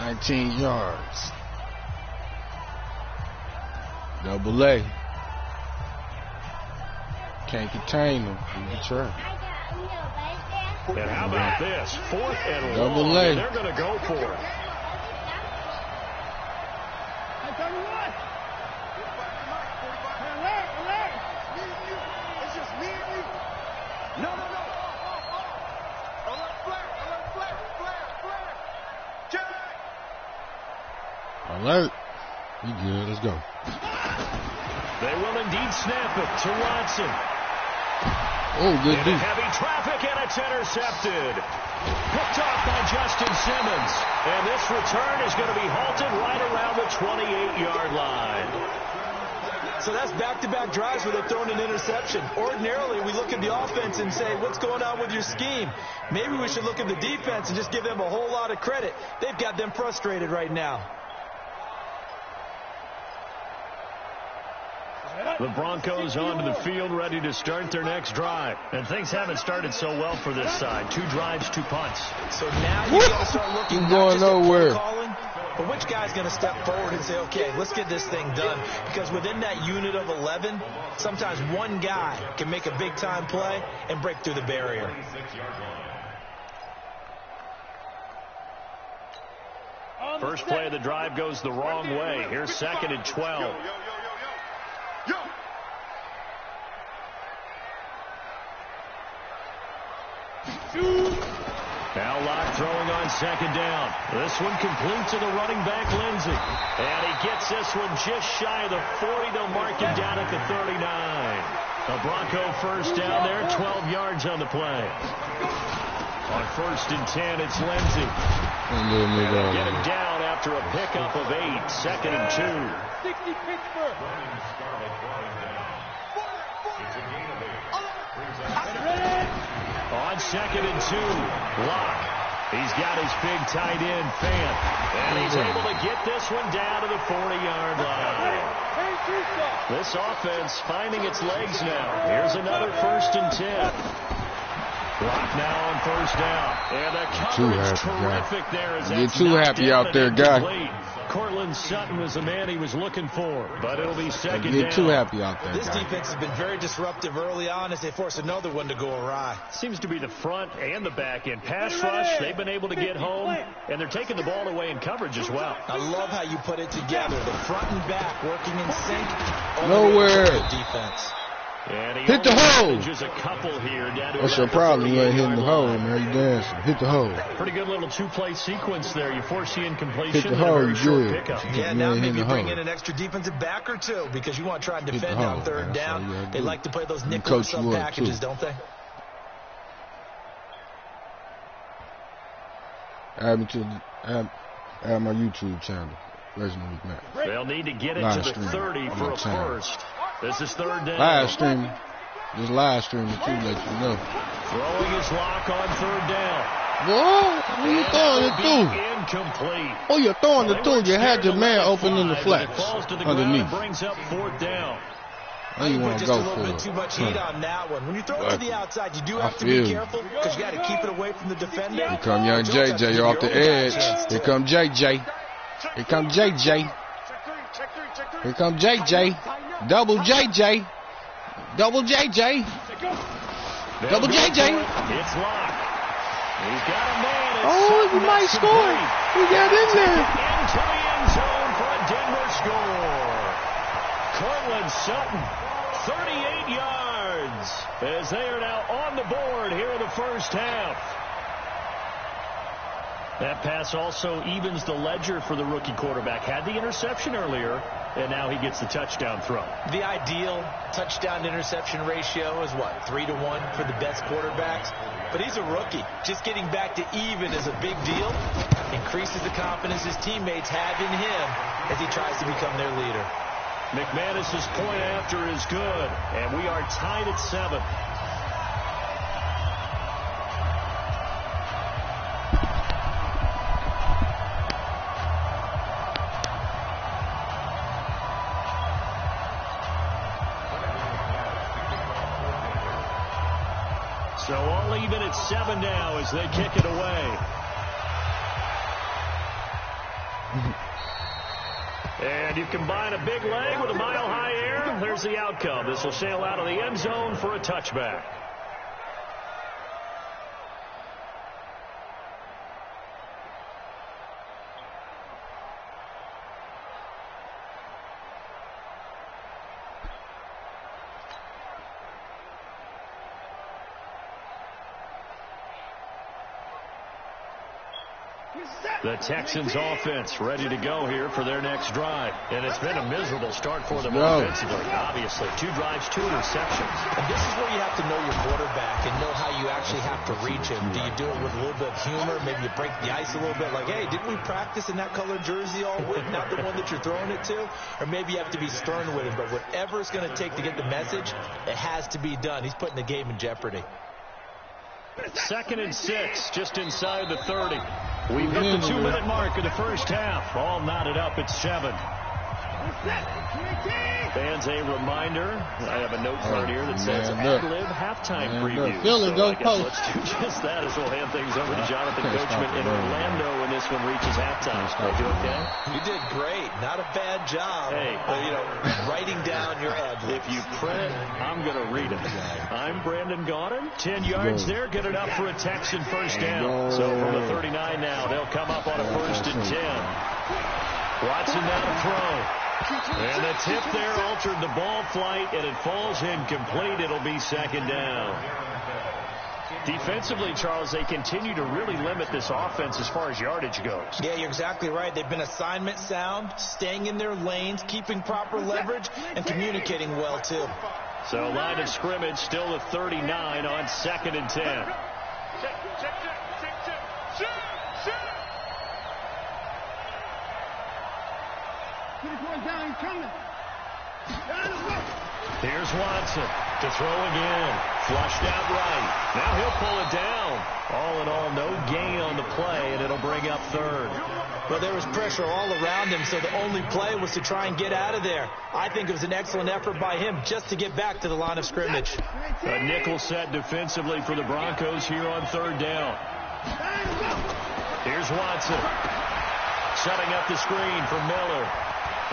19 yards. Double A. Can't contain them. And how about this? 4th and Double long. A. They're going to go for it. Alert. You good. Let's go. They will indeed snap it to Watson. Oh, good Into heavy traffic, and it's intercepted. Picked off by Justin Simmons. And this return is going to be halted right around the 28-yard line. So that's back-to-back drives where they've thrown an interception. Ordinarily, we look at the offense and say, what's going on with your scheme? Maybe we should look at the defense and just give them a whole lot of credit. They've got them frustrated right now. The Broncos onto the field, ready to start their next drive. And things haven't started so well for this side. 2 drives, 2 punts. So now you've got to start looking not going just nowhere. At play calling, but which guy's going to step forward and say, okay, let's get this thing done. Because within that unit of 11, sometimes one guy can make a big-time play and break through the barrier. First play of the drive goes the wrong way. Here's 2nd and 12. Now Locke throwing on 2nd down. This one complete to the running back, Lindsey. And he gets this one just shy of the 40. They'll mark him down at the 39. A Bronco first down there, 12 yards on the play. On 1st and 10, it's Lindsey. And get him down after a pickup of 8. 2nd and 2. 60 Pittsburgh. On 2nd and 2, Locke. He's got his big tight end, Fant. And he's able to get this one down to the 40-yard line. This offense finding its legs now. Here's another 1st and 10. Locke now on 1st down. And the coverage terrific there. As You're too happy out there, guy. Cortland Sutton was the man he was looking for, but it'll be 2nd down. You're too happy out there, This guy. defense has been very disruptive early on as they force another one to go awry. Seems to be the front and the back end. Pass rush, they've been able to get home, and they're taking the ball away in coverage as well. I love how you put it together. The front and back working in sync. Nowhere. Defense. Hit the hole. A couple here down to What's your problem? You ain't hitting the hole, man. You dancing. Hit the hole. Pretty good little 2-play sequence there. You force the incompletion. Hit the hole, you good. Yeah, now maybe bring in an extra defensive back or two because you want to try and defend on 3rd down. They like to play those nickel sub packages, don't they? Add me to add my YouTube channel. Reginald McMahon. They'll need to get it to the 30 for a first. This is 3rd down. Live stream. Just live stream it too, let you know. Throwing his Lock on 3rd down. What? Who you throwing it to? Incomplete. Oh, you're throwing it to. You had your man open in the flex underneath. Brings up 4th down. I you want to go for it. Too much heat on that one. When you throw it to the outside, you do have to be careful because you got to keep it away from the defender. Here come young JJ off the edge. Here come JJ. Here come JJ. Here come JJ. Double JJ. Double JJ. Double JJ. It's Locke. He's got a man. Oh, he might score. He got in there. Into the end zone for a Denver score. Cortland Sutton, 38 yards, as they are now on the board here in the first half. That pass also evens the ledger for the rookie quarterback. Had the interception earlier, and now he gets the touchdown throw. The ideal touchdown-interception ratio is what, 3-to-1 for the best quarterbacks? But he's a rookie. Just getting back to even is a big deal. Increases the confidence his teammates have in him as he tries to become their leader. McManus's point after is good, and we are tied at 7. So all even at 7 now as they kick it away. And you combine a big leg with a mile-high air. There's the outcome. This will sail out of the end zone for a touchback. The Texans offense ready to go here for their next drive. And it's been a miserable start for them offensively. Obviously, 2 drives, 2 interceptions. And this is where you have to know your quarterback and know how you actually have to reach him. Do you do it with a little bit of humor? Maybe you break the ice a little bit like, hey, didn't we practice in that color jersey all week? Not the one that you're throwing it to? Or maybe you have to be stern with him. But whatever it's going to take to get the message, it has to be done. He's putting the game in jeopardy. 2nd and 6, just inside the 30. We've hit the 2-minute mark of the first half. All knotted up at 7. Fans, a reminder. I have a note card here that says ad-lib halftime preview. Philly, so go post. Let's do just that as we'll hand things over to Jonathan Coachman in Orlando when this one reaches halftime. Are you okay? You did great. Not a bad job. Hey, but, writing down your ad-libs. If you print it, I'm going to read it. I'm Brandon Gaudin. 10 yards there, good enough for a Texan first down. So from the 39 now, they'll come up on a 1st and 10. Watson now to throw. And the tip there altered the ball flight, and it falls incomplete. It'll be 2nd down. Defensively, Charles, they continue to really limit this offense as far as yardage goes. Yeah, you're exactly right. They've been assignment sound, staying in their lanes, keeping proper leverage, and communicating well, too. So line of scrimmage still at 39 on 2nd and 10. Here's Watson to throw again. Flushed out right. Now he'll pull it down. All in all, no gain on the play, and it'll bring up 3rd. Well, there was pressure all around him, so the only play was to try and get out of there. I think it was an excellent effort by him just to get back to the line of scrimmage. A nickel set defensively for the Broncos here on 3rd down. Here's Watson. Setting up the screen for Miller.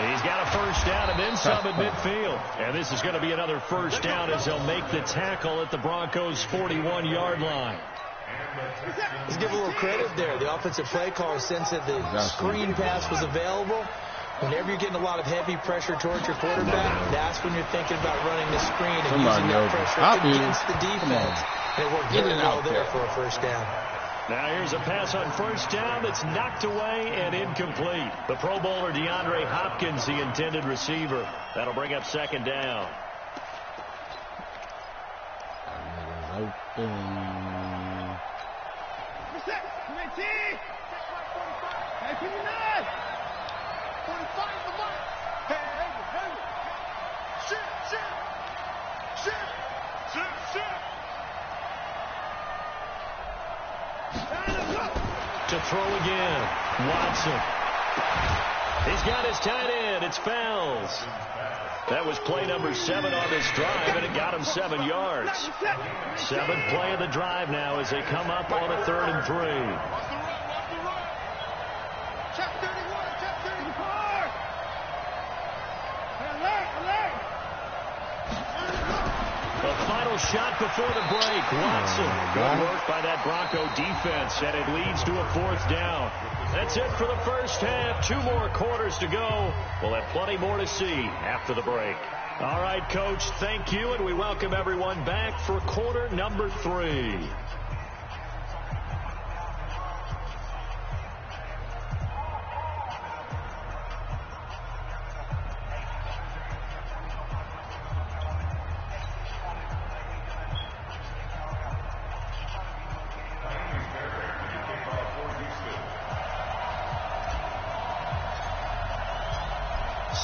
He's got a first down and then some at midfield. And this is going to be another first down as they'll make the tackle at the Broncos' 41-yard line. Let's give a little credit there. The offensive play caller sensed that the screen pass was available. Whenever you're getting a lot of heavy pressure towards your quarterback, that's when you're thinking about running the screen and using that pressure against the defense. And it worked really well there for a first down. Now here's a pass on first down that's knocked away and incomplete. The Pro Bowler DeAndre Hopkins, the intended receiver. That'll bring up 2nd down. To throw again, Watson. He's got his tight end. It's Fells. That was play number 7 on this drive, and it got him 7 yards. 7th play of the drive now as they come up on a 3rd and 3. The final shot before the break. Watson. Good work by that Bronco defense, and it leads to a 4th down. That's it for the first half. 2 more quarters to go. We'll have plenty more to see after the break. All right, Coach, thank you, and we welcome everyone back for quarter number 3.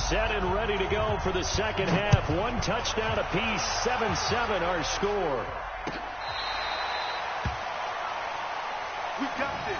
Set and ready to go for the second half. 1 touchdown apiece. 7-7 our score. We got this.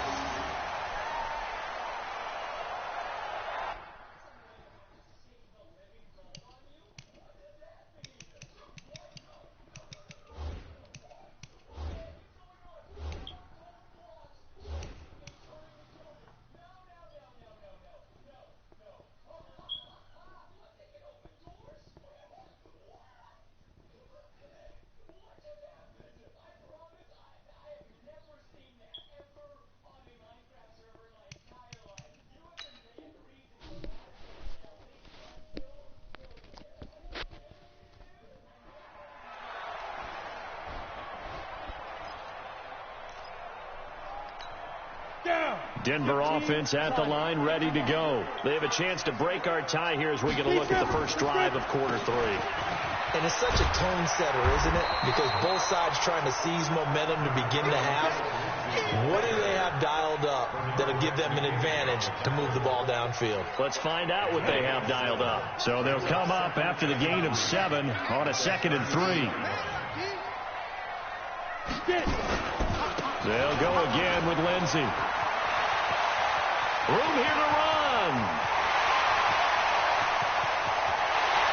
Denver offense at the line, ready to go. They have a chance to break our tie here as we get a look at the first drive of quarter 3. And it's such a tone setter, isn't it? Because both sides trying to seize momentum to begin the half. What do they have dialed up that'll give them an advantage to move the ball downfield? Let's find out what they have dialed up. So they'll come up after the gain of 7 on a 2nd and 3. They'll go again with Lindsey. Room here to run.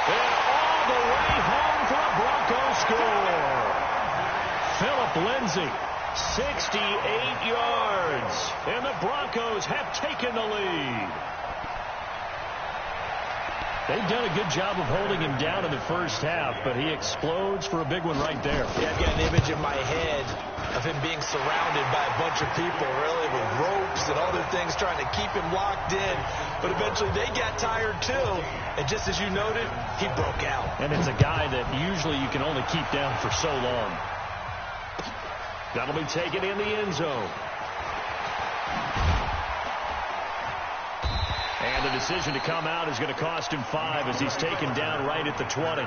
And all the way home for a Broncos score. Philip Lindsey, 68 yards. And the Broncos have taken the lead. They've done a good job of holding him down in the first half, but he explodes for a big one right there. Yeah, I've got an image in my head of him being surrounded by a bunch of people, really, with ropes and other things trying to keep him locked in. But eventually they got tired, too. And just as you noted, he broke out. And it's a guy that usually you can only keep down for so long. That'll be taken in the end zone. And the decision to come out is going to cost him 5 as he's taken down right at the 20.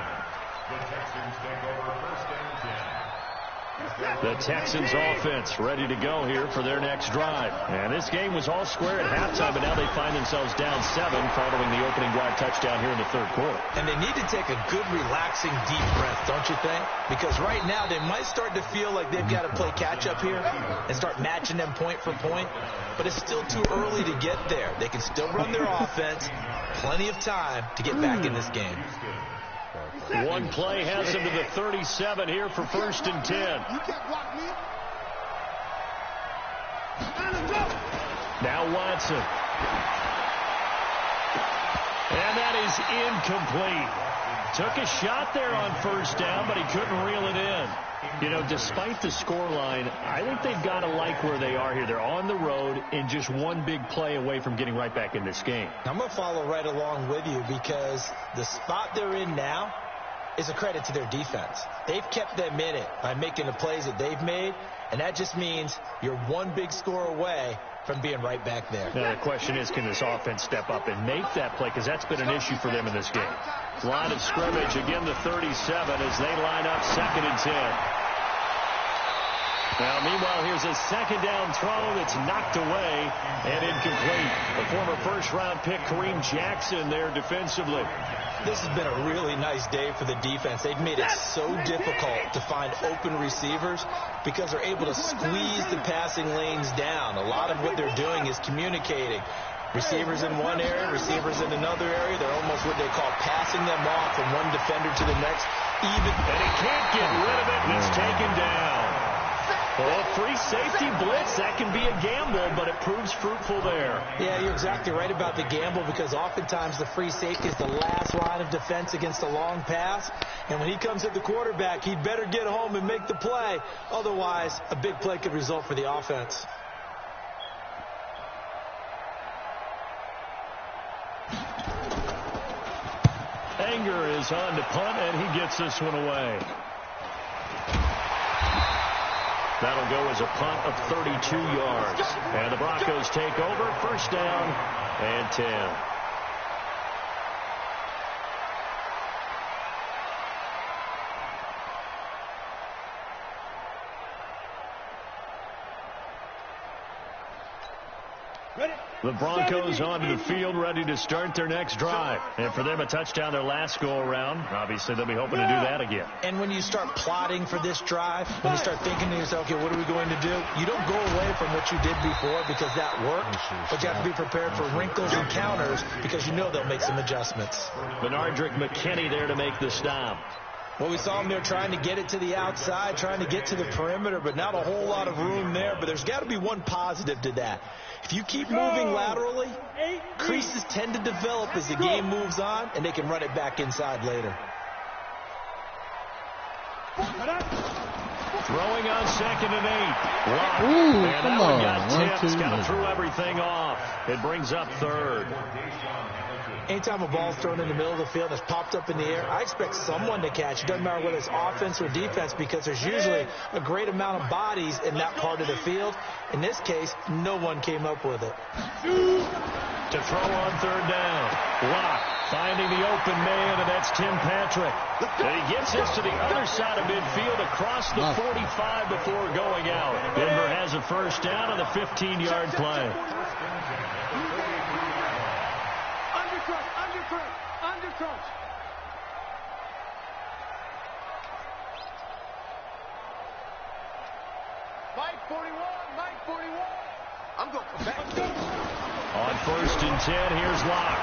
The Texans offense ready to go here for their next drive. And this game was all square at halftime, but now they find themselves down 7 following the opening drive touchdown here in the third quarter. And they need to take a good, relaxing, deep breath, don't you think? Because right now they might start to feel like they've got to play catch-up here and start matching them point for point. But it's still too early to get there. They can still run their offense. Plenty of time to get back in this game. One play has him to the 37 here for 1st and 10. Now Watson. And that is incomplete. Took a shot there on 1st down, but he couldn't reel it in. You know, despite the scoreline, I think they've got to like where they are here. They're on the road and just one big play away from getting right back in this game. I'm going to follow right along with you because the spot they're in now is a credit to their defense. They've kept them in it by making the plays that they've made, and that just means you're one big score away from being right back there. Now, the question is, can this offense step up and make that play? Because that's been an issue for them in this game. Line of scrimmage, again the 37 as they line up 2nd and 10. Now, meanwhile, here's a 2nd down throw that's knocked away and incomplete. The former first-round pick, Kareem Jackson, there defensively. This has been a really nice day for the defense. They've made it so difficult to find open receivers because they're able to squeeze the passing lanes down. A lot of what they're doing is communicating. Receivers in one area, receivers in another area. They're almost what they call passing them off from one defender to the next. And he can't get rid of it, and it's taken down. Well, free safety blitz, that can be a gamble, but it proves fruitful there. Yeah, you're exactly right about the gamble because oftentimes the free safety is the last line of defense against a long pass. And when he comes at the quarterback, he'd better get home and make the play. Otherwise, a big play could result for the offense. Anger is on to punt, and he gets this one away. That'll go as a punt of 32 yards. And the Broncos take over, 1st down and 10. The Broncos onto the field, ready to start their next drive. And for them, a touchdown their last go-around. Obviously, they'll be hoping to do that again. And when you start plotting for this drive, when you start thinking to yourself, okay, what are we going to do? You don't go away from what you did before because that worked. But you have to be prepared for wrinkles and counters because you know they'll make some adjustments. Benardrick McKinney there to make the stop. Well, we saw him there trying to get it to the outside, trying to get to the perimeter, but not a whole lot of room there. But there's got to be one positive to that. If you keep moving laterally, creases tend to develop as the game moves on, and they can run it back inside later. Throwing on 2nd and 8. Lock. Ooh, And come that one on. got 1, tipped. 2, Kind of 1. threw everything off. It brings up 3rd. Anytime a ball's thrown in the middle of the field that's popped up in the air, I expect someone to catch. It doesn't matter whether it's offense or defense, because there's usually a great amount of bodies in that part of the field. In this case, no one came up with it. To throw on 3rd down. Lock finding the open man, and that's Tim Patrick. And he gets this to the other side of midfield across the 45 before going out. Denver has a 1st down on the 15-yard play. Under crunch. Mike 41. I'm going for back. On 1st and 10, here's Lock.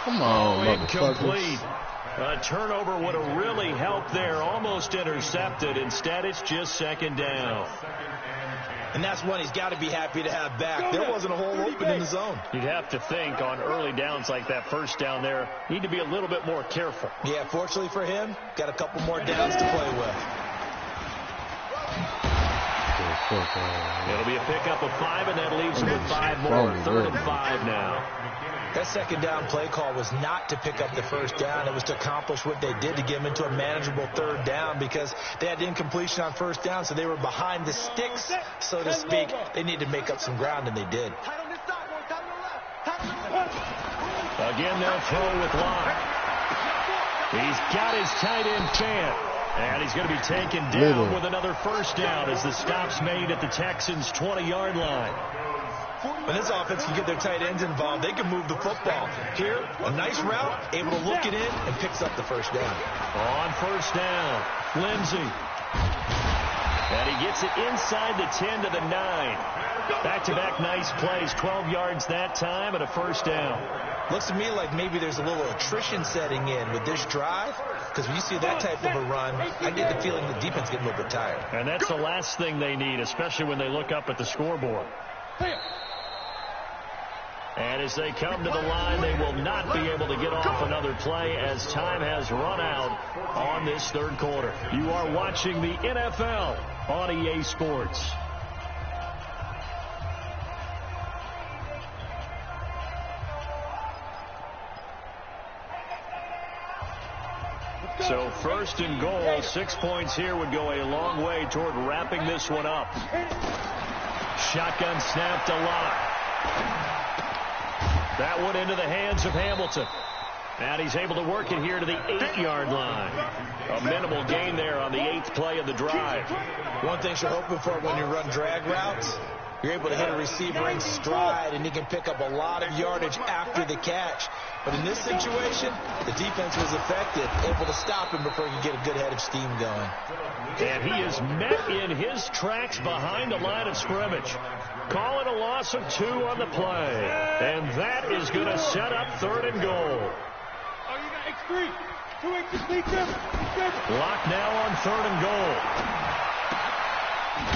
Come on, Incomplete. motherfuckers. A turnover would have really helped there. Almost intercepted. Instead, it's just 2nd down. And that's one he's got to be happy to have back. There wasn't a hole open in the zone. You'd have to think on early downs like that 1st down there, need to be a little bit more careful. Yeah, fortunately for him, got a couple more downs to play with. It'll be a pickup of 5, and that leaves him with 5 more. 3rd and 5 now. That 2nd down play call was not to pick up the 1st down. It was to accomplish what they did, to get them into a manageable 3rd down, because they had incompletion on 1st down, so they were behind the sticks, so to speak. They needed to make up some ground, and they did. Again, they'll throw with Lock. He's got his tight end fan. And he's going to be taken down with another 1st down as the stop's made at the Texans' 20-yard line. When this offense can get their tight ends involved, they can move the football. Here, a nice route, able to look it in, and picks up the 1st down. On 1st down, Lindsey. And he gets it inside the 10 to the 9. Back-to-back nice plays, 12 yards that time, and a 1st down. Looks to me like maybe there's a little attrition setting in with this drive, because when you see that type of a run, I get the feeling the defense getting a little bit tired. And that's the last thing they need, especially when they look up at the scoreboard. And as they come to the line, they will not be able to get off another play as time has run out on this 3rd quarter. You are watching the NFL on EA Sports. So 1st and goal, 6 points here would go a long way toward wrapping this one up. Shotgun snap to Lock. That one into the hands of Hamilton. And he's able to work it here to the 8-yard line. A minimal gain there on the 8th play of the drive. One thing you're hoping for when you run drag routes, you're able to hit a receiver in stride, and he can pick up a lot of yardage after the catch. But in this situation, the defense was effective, able to stop him before he could get a good head of steam going. And he is met in his tracks behind the line of scrimmage. Call it a loss of 2 on the play. And that is going to set up 3rd and goal. Lock now on 3rd and goal.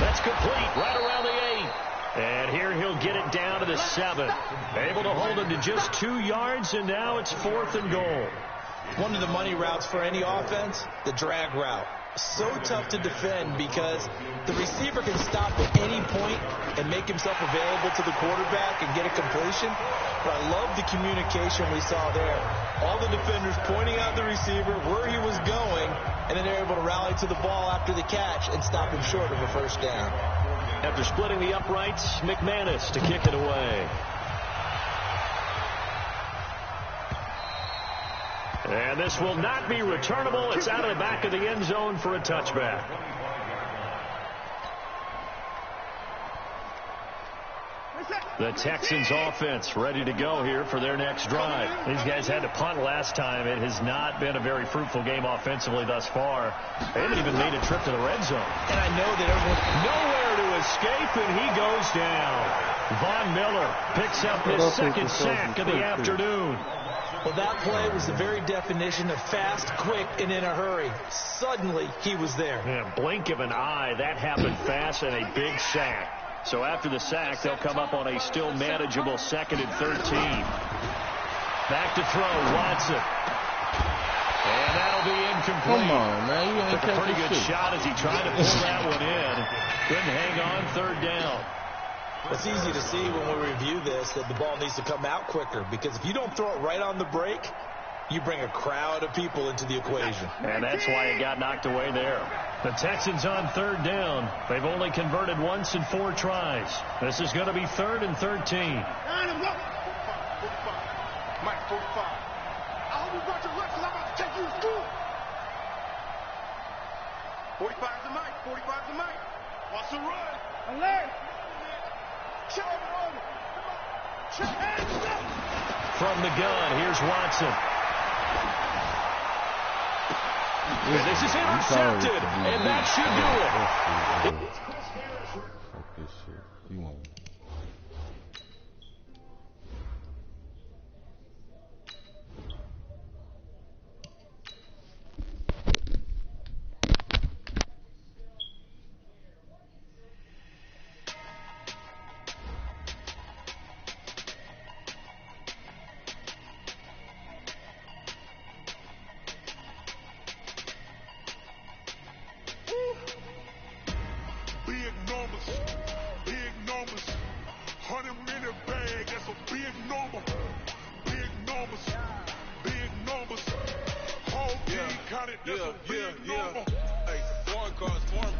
That's complete right around the 8. And here he'll get it down to the 7. Able to hold him to just 2 yards, and now it's 4th and goal. One of the money routes for any offense, the drag route. So tough to defend because the receiver can stop at any point and make himself available to the quarterback and get a completion. But I love the communication we saw there. All the defenders pointing out the receiver, where he was going, and then they're able to rally to the ball after the catch and stop him short of a 1st down. After splitting the uprights, McManus to kick it away. And this will not be returnable. It's out of the back of the end zone for a touchback. The Texans offense ready to go here for their next drive. These guys had to punt last time. It has not been a very fruitful game offensively thus far. They haven't even made a trip to the red zone. And I know that everyone's nowhere to escape, and he goes down. Von Miller picks up his 2nd sack of the afternoon. Well, that play was the very definition of fast, quick, and in a hurry. Suddenly, he was there. Yeah, blink of an eye, that happened fast, and a big sack. So after the sack, they'll come up on a still manageable 2nd and 13. Back to throw, Watson. And that'll be incomplete. Come on, man. You ain't Took a pretty good shit. shot as he tried to pull that one in. Couldn't hang on, third down. It's easy to see when we review this that the ball needs to come out quicker, because if you don't throw it right on the break, you bring a crowd of people into the equation. And that's why it got knocked away there. The Texans on third down. They've only converted once in 4 tries. This is going to be 3rd and 13. Mike, 45. I hope you brought your left, because I'm about to take you to school. 45's the mic. 45's the mic. Wants to run. Alert. Check run. Check hands up. From the gun, here's Watson. And this is intercepted, and that should do it. Fuck this shit. You won't. Big numbers, 100-minute bag, that's a big number. Big numbers, whole team counted, that's a big number. Hey, foreign cars, foreign